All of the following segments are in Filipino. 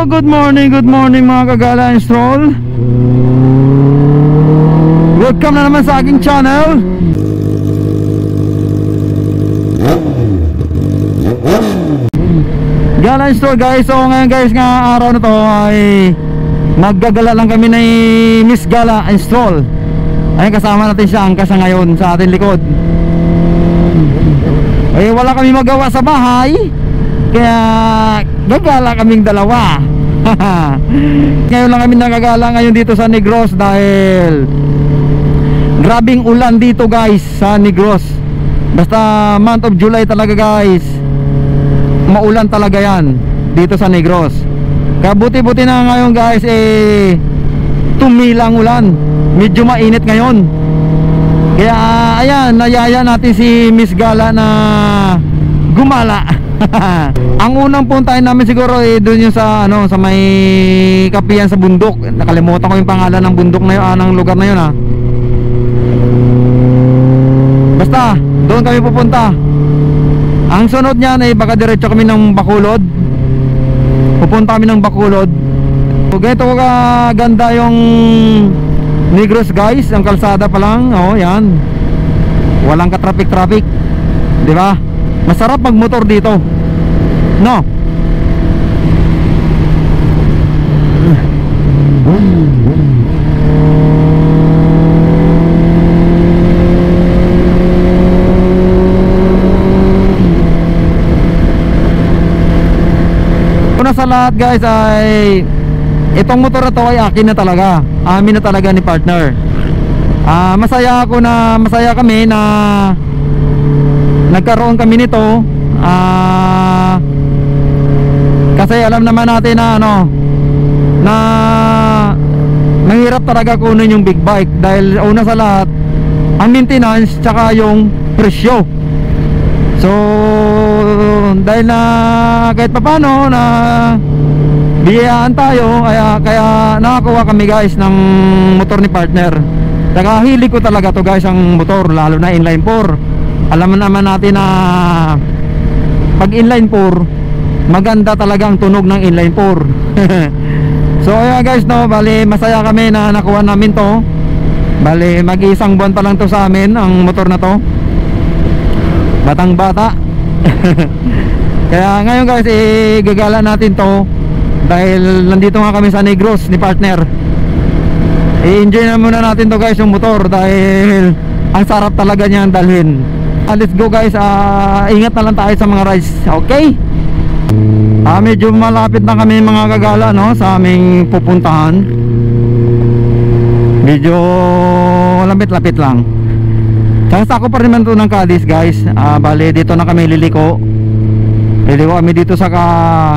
good morning mga kagala and stroll. Welcome na naman sa aking channel. Gala and stroll guys. So ngayon guys, nga araw na to ay maggagala lang kami ni Miss Gala and Stroll. Ayun, kasama natin siya angka sa ngayon sa ating likod. Ay wala kami magawa sa bahay, kaya gagala kaming dalawa. Ngayon lang kami nakagala ngayon dito sa Negros dahil grabing ulan dito guys sa Negros. Basta month of July talaga guys, maulan talaga yan dito sa Negros. Kaya buti-buti na ngayon guys tumilang ulan. Medyo mainit ngayon. Kaya ayan, nayaya natin si Miss Gala na gumala. Ang unang puntahin namin siguro doon yung sa sa may kapihan sa bundok. Nakalimutan ko yung pangalan ng bundok na yun, ng lugar na yun Basta doon kami pupunta. Ang sunod niyan ay baka diretso kami ng Bacolod. Pupunta kami ng Bacolod. So ganito kaganda yung Negros guys, ang kalsada pa lang. Oh, yan. Walang ka-traffic, 'di ba? Masarap magmotor dito. No? Una sa lahat guys ay itong motor na to ay akin na talaga. Amin na talaga ni partner. Masaya kami na nagkaroon kami nito. Kasi alam naman natin na na mahirap talaga kunin yung big bike dahil una sa lahat ang maintenance tsaka yung presyo. So dahil na kahit papano na biyayaan tayo, kaya nakakuha kami guys ng motor ni partner. Saka hilig ko talaga to guys ang motor, lalo na inline 4. Alam naman natin na pag inline 4 maganda talaga ang tunog ng inline 4. So ayan guys, bali masaya kami na nakuha namin to. Bali mag-isang buwan pa lang to sa amin ang motor na to, batang bata. Kaya ngayon guys gagala natin to dahil nandito nga kami sa Negros ni partner. I-enjoy na muna natin to guys yung motor dahil ang sarap talaga niyan dalhin. Let's go guys, ingat na lang tayo sa mga rides, okay? Medyo malapit na kami mga kagala sa aming pupuntahan. Medyo lapit-lapit lang. Saka ako pa rin man to ng Cadiz guys. Bali dito na kami liliko kami dito sa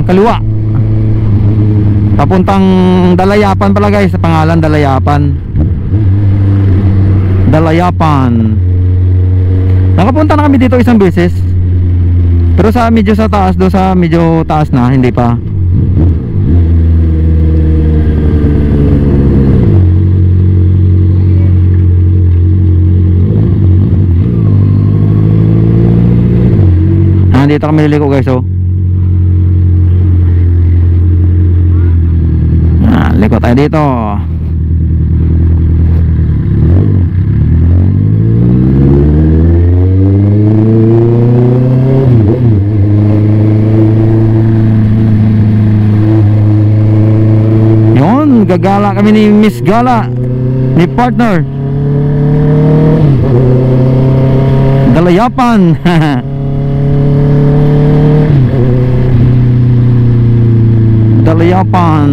kaliwa, papuntang Dalayapan pala guys, sa pangalan Dalayapan. Nakapunta na kami dito isang beses, pero sa medyo sa taas, do sa medyo taas na, hindi pa. Dito kami liliko guys. Liko tayo dito. Yun, gagala kami ni Miss Gala ni partner. Dalayapan. Dalayapan.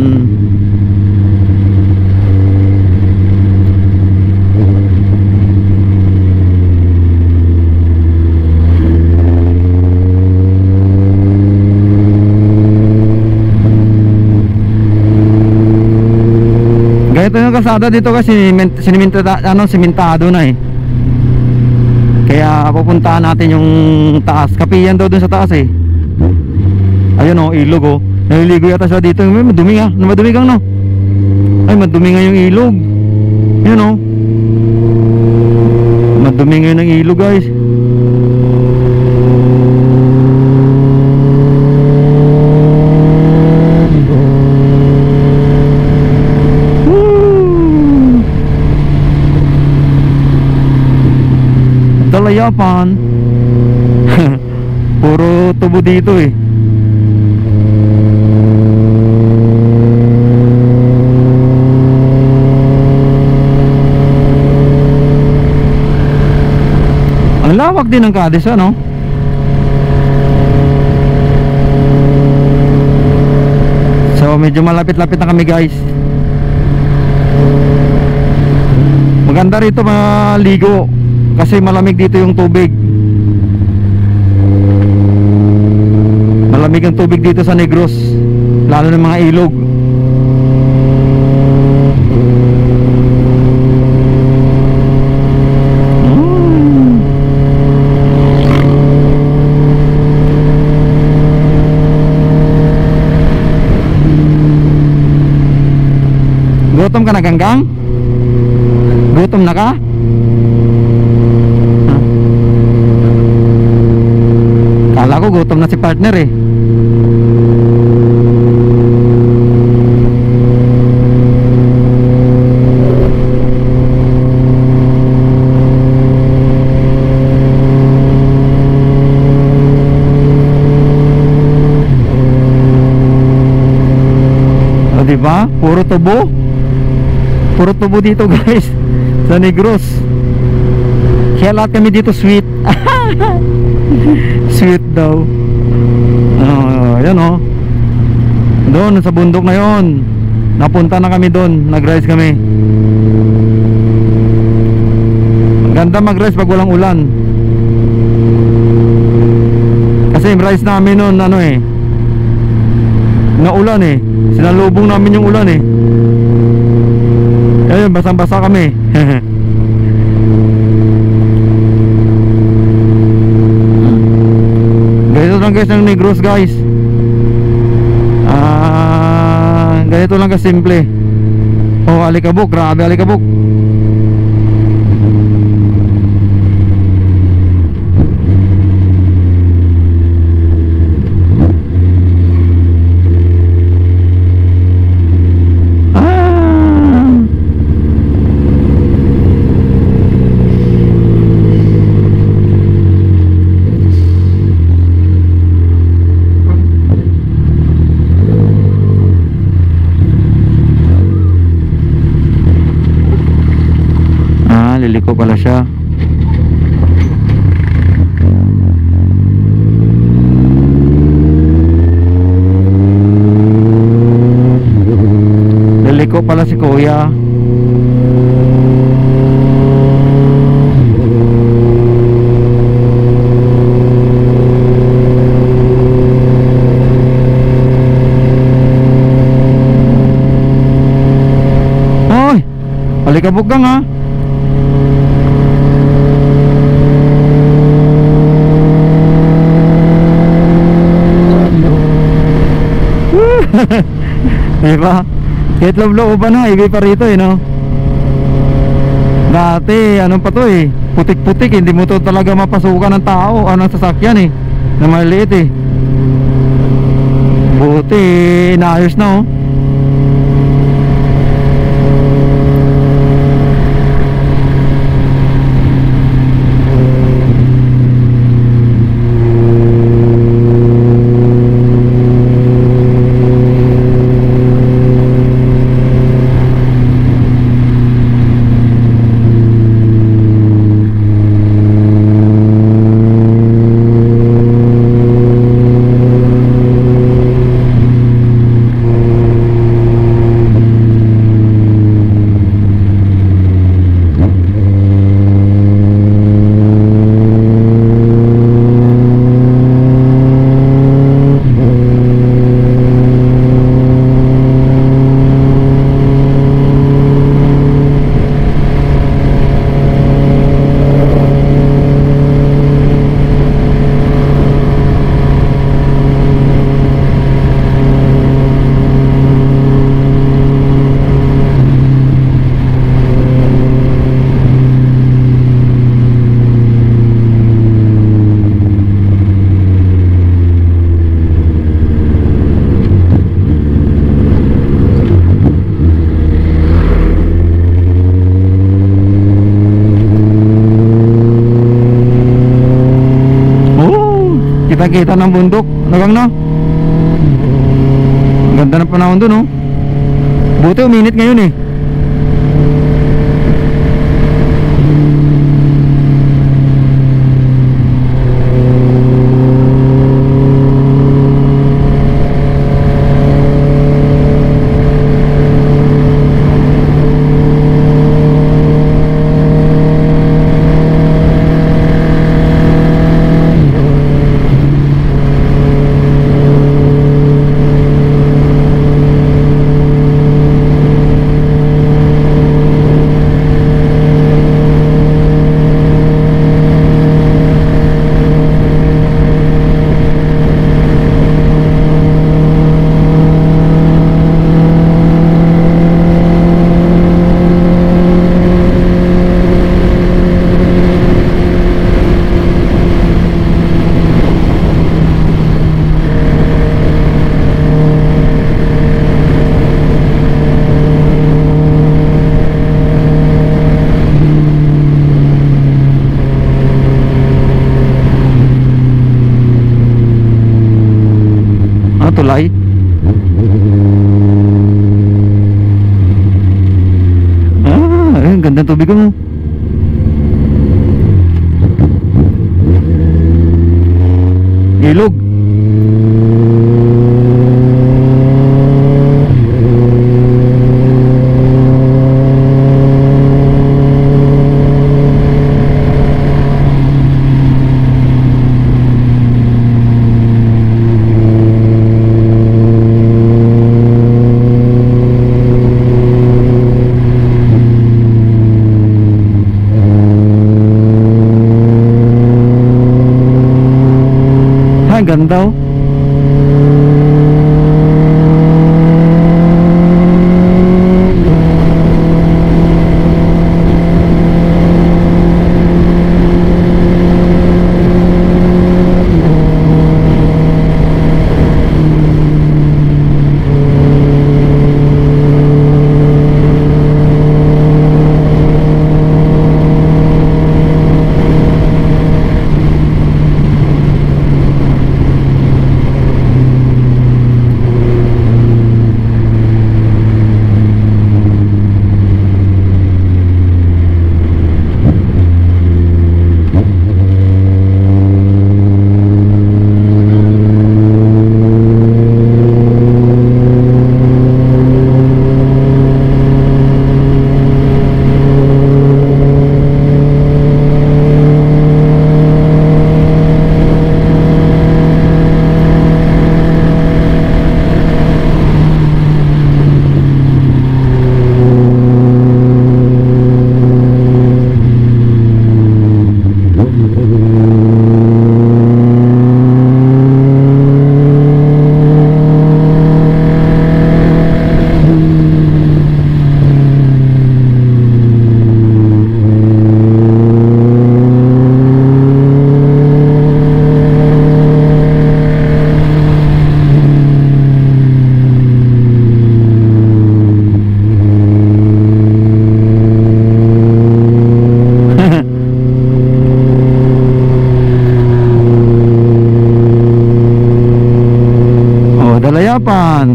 Ganito yung kalsada dito kasi simentado na Kaya pupuntahan natin yung taas. Kapiyan daw dun sa taas Ayun ilog naliligo yata siya dito. Madumi nga. Madumi kang Ay madumi nga yung ilog. Yun Madumi nga yung ilog guys. Japan. Puro tubo dito eh. Ang lawak din ng Cadiz, ano? So medyo malapit-lapit na kami, guys. Maganda rito maligo kasi malamig dito yung tubig. Malamig ang tubig dito sa Negros, lalo ng mga ilog. Gutom ka na, Ganggang? Gutom na ka? Kala ko gutom na si partner eh. O diba? Puro tubo. Puro tubo dito, guys, sa Negros. Kaya lahat kami dito sweet. Sweet daw. Yan o. Doon sa bundok na yon, napunta na kami doon. Nag-rise kami. Ganda mag-rise pag walang ulan. Kasi yung rise namin noon, ano eh, naulan eh. Sinalubong namin yung ulan eh. Ayun, basang-basa kami. Ganito lang guys ang Negros, guys. Ganito lang kasimple. Oh, alikabok, grabe alikabok. Liliko pala siya. Liliko pala si Kuya. Hoy, alikabok gang ha. Diba? Kahit loob-looban na, highway pa rito eh, no? Dati, ano pa to eh, putik-putik, hindi mo to talaga mapasukan ng tao, ng sasakyan eh, na maliit eh. Buti, inaayos na oh. kita-kita ng bundok. Nagang no? Ganda ng panahon dun, no? Buti uminit ngayon eh. Tulay. Ang ganda ng tubig mo. Ilog. Ganda oh. Dalayapan.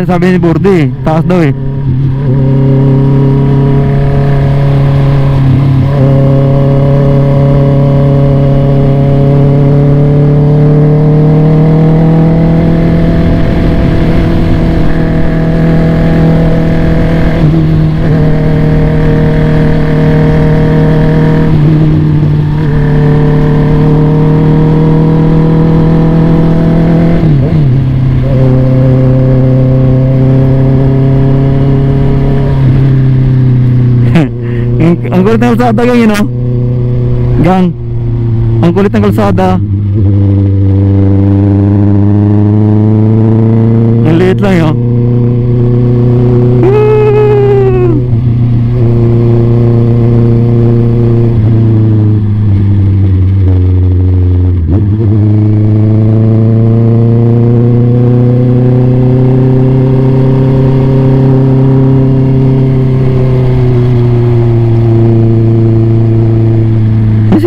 Sabi ni Bordy, taas daw eh. Ang kulit ng kalsada gang yun oh. Gang, ang kulit ng kalsada. Ang liit lang yun.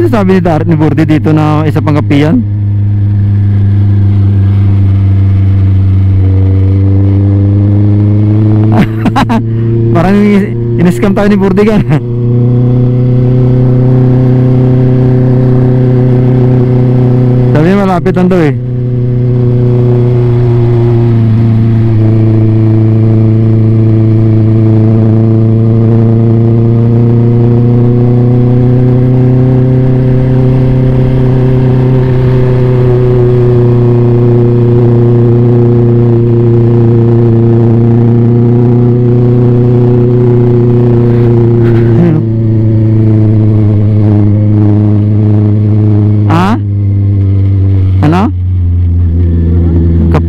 sabi ni Darit ni Bordy dito na isa pang kapiyan? Parang in-scam tayo ni Bordy ka. Sabi niya malapit lang daw eh.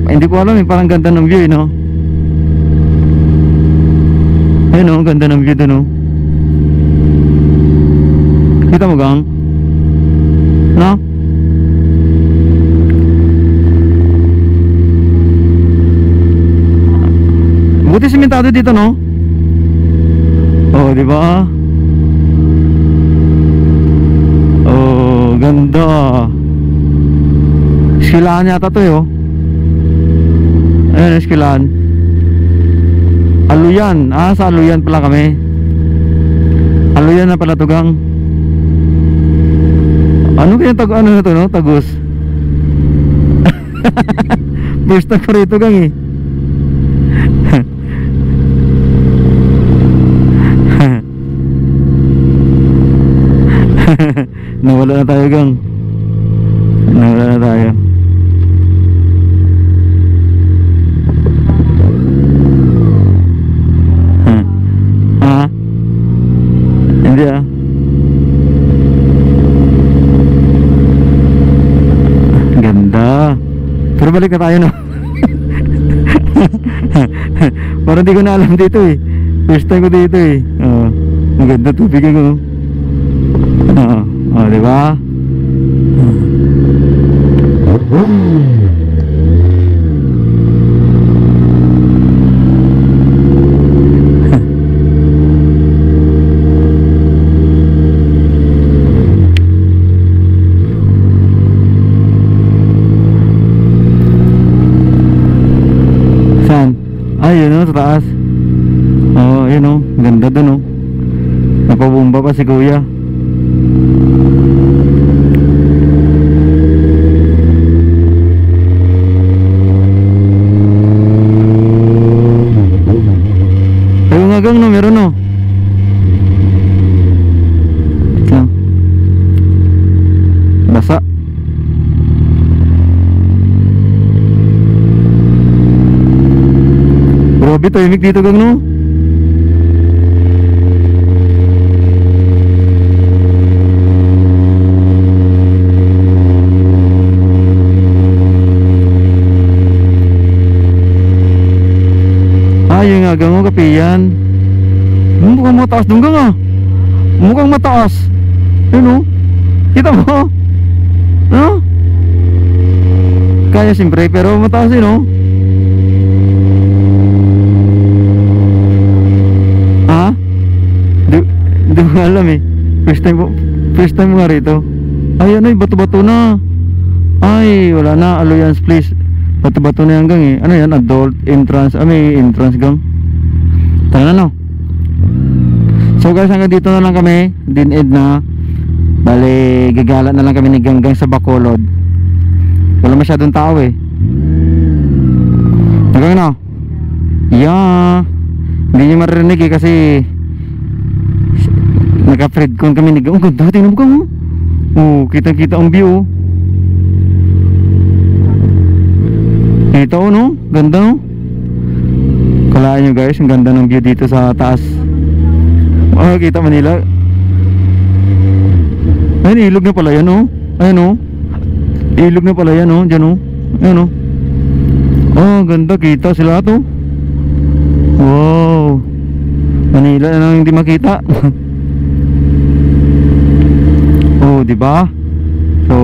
Hindi ko alam eh, parang ganda ng view eh, no? Ayun oh, ganda ng view dun oh. Kita mo gang? No? Buti simentado dito, no? Oh, di ba? Oh, ganda. Silaan yata to eh, oh. Ayun, eskilan. Aluyan. Ah, sa Aluyan pala kami. Aluyan na pala to gang. Ano kaya ano na to, no? Tagus. First time ko rito gang eh. Nawala na tayo gang. Nawala na tayo. Hindi ah. Ganda. Pero balik na tayo, no? Parang di ko na alam dito eh. First time ko dito eh. Ang ganda tubig ko. Diba? Ay, yun o, sa taas. Oo, yun o, ganda dun o. Napabumba pa si kuya. Ay, nga gang no, meron o. Basa. Grabe tahimik dito gang no. Ay nga gang, kapiyan. Mukhang mataas dun gang ah. Mukhang mataas. Yun oh. Kita mo? No? Kaya siyempre pero mataas yun oh. Hindi ko alam eh. First time nga rito. Ay ano, bato-bato na. Ay wala na, Alliance Place. Bato-bato na yan gang eh. Ano yan, adult entrance. May entrance gang. Tara na no. So guys, hanggang dito na lang kami. Din-ed na. Bale, gagala na lang kami ni Ganggang sa Bacolod. Wala masyadong tao eh. Hanggang no. Yeah. Hindi nyo maririnig eh kasi naka-Fredcon kami ni Gang. Oh ganda, tingnan mo Gang. Oh, kita-kita ang view. Kita oh no, ganda no. Kalaan nyo guys, ang ganda ng view dito sa taas. Oh, kita Manila. Ayun, ilog na pala yan oh. Ayun oh. Ilog na pala yan oh, dyan oh. Ayun oh. Oh, ganda, kita sila to. Wow. Manila na lang hindi makita. Oh, di ba? So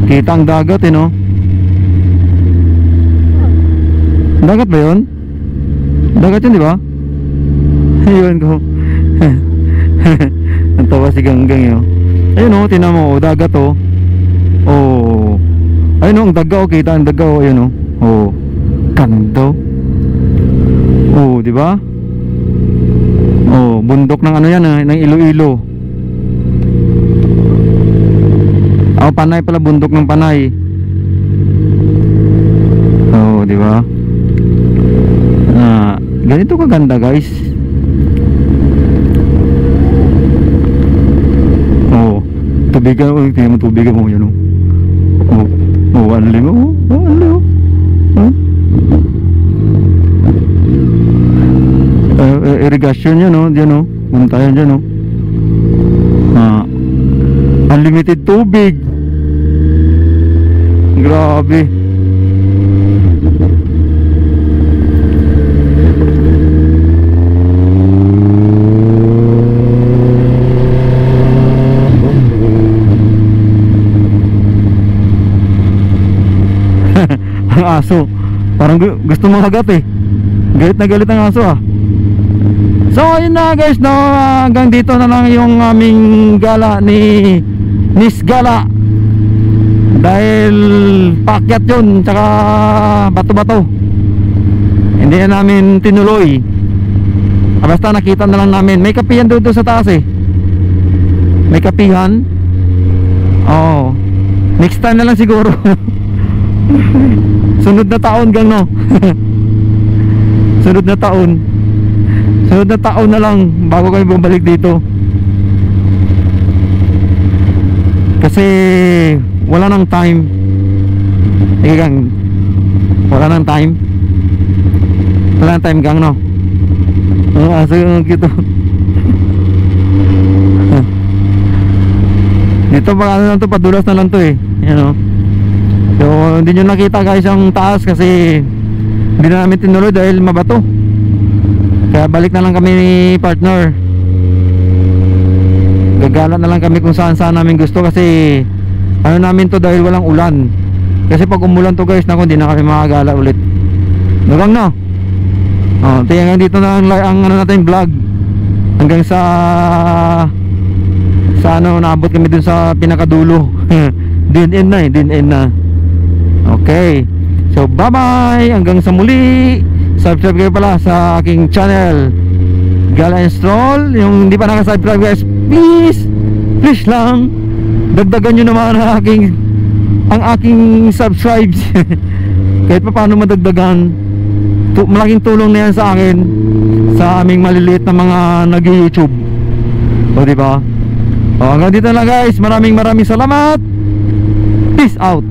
kita ang dagat no? Dagat ba yun? Dagat yun, di ba? Ayun ko. Natawa si Ganggang yun. Ayun o, tinan mo, dagat o. Oh. Ayun o, ang daga o, kita ang daga o. Ayun o. Oh. Kanto. Oh, di ba? Oh, bundok ng ano yan ah, ng Iloilo. Oh, Panay pala, bundok ng Panay. Oh, di ba? Ganito kaganda, guys. Oh, tubigan, oh, tingnan mo tubigan mo yan, oh. Oh, oh, anli mo, oh, anli mo. Huh? Irrigation yan, oh, dyan, oh. Buntayan dyan, oh. Unlimited tubig. Grabe. Ang aso parang gusto makagat eh. Galit na galit ang aso ah. So ayun na guys, no, hanggang dito na lang yung aming gala ni Miss Gala. Dahil paakyat yun, tsaka bato-bato, hindi na namin tinuloy. Basta nakita na lang namin. May kapihan doon sa taas eh. May kapihan. Oh, next time na lang siguro. Sunod na taon gang, no. Sunod na taon. Sunod na taon na lang bago kami bumalik dito. Kasi wala nang time. Gang, wala nang time. Wala nang time gang, no. Aso yung gitu. Dito baka ano lang to, padulas na lang to eh. You know. So hindi nyo nakita guys ang taas kasi hindi na namin tinuloy dahil mabato. Kaya balik na lang kami ni partner. Gagala na lang kami kung saan saan namin gusto kasi ano namin to dahil walang ulan. Kasi pag umulan to guys, naku, hindi na kami makagala ulit. Nagang na. Oh, tingnan dito na ang ano natin vlog. Hanggang sa ano, naabot kami dun sa pinakadulo. Din end na eh, din end na. Okay. So bye bye, hanggang sa muli. Subscribe kayo pala sa aking channel Gala and Stroll. Yung hindi pa naka-subscribe guys, please lang dagdagan nyo naman ang aking subscribes. Kahit pa paano madagdagan, malaking tulong na yan sa akin, sa aming maliliit na mga nag-YouTube. O diba? O hanggang dito na guys, maraming salamat. Peace out.